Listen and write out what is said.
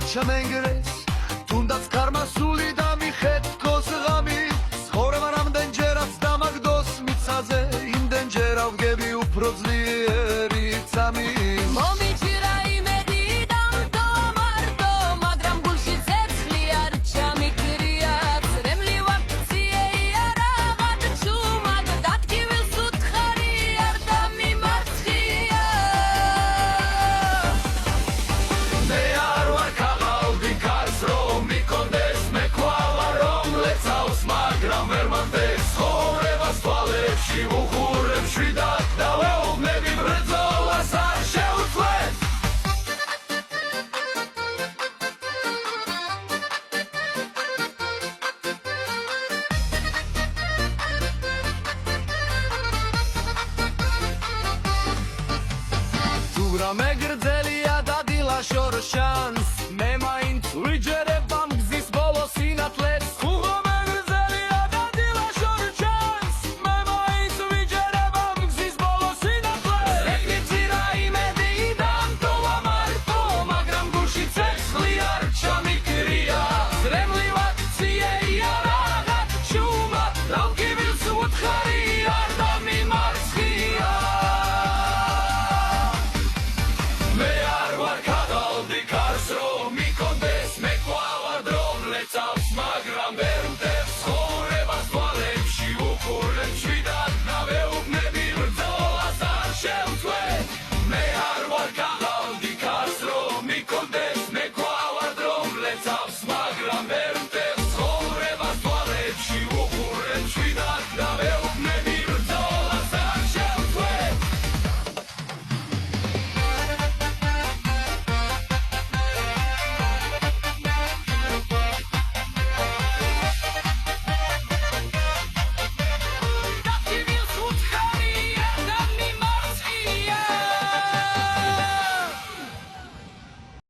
ჩამენგრეს თუნდაც ქარმა სული დამიხეთქოს ღამი ცხოვრება რამდენჯერაც დამაგდოს მიცაზე იმდენჯერ ავგები უფრო ძლიერი წამი მომიჭირა იმედი დამტომარდო მაგრამ გულში ცეცხლი არ ჩამიქრია წრემლი ვაქციე იარაღად ჩუმად დათკივილს უთხარი არ დამიმარცხია მე არ ვარ ქაღალდი ქარს რომ მიქონდეს მე ქვალა რომ ლეცავს მაგრამ ვერ მანდეს ცხოვრებას თვალებში უხურებს შვიდად და ვეუბნები ბრძოლას არ შეუძლებს თუ რამე გრძელია დადილა შორ შანს მე მაინც ვიჯერ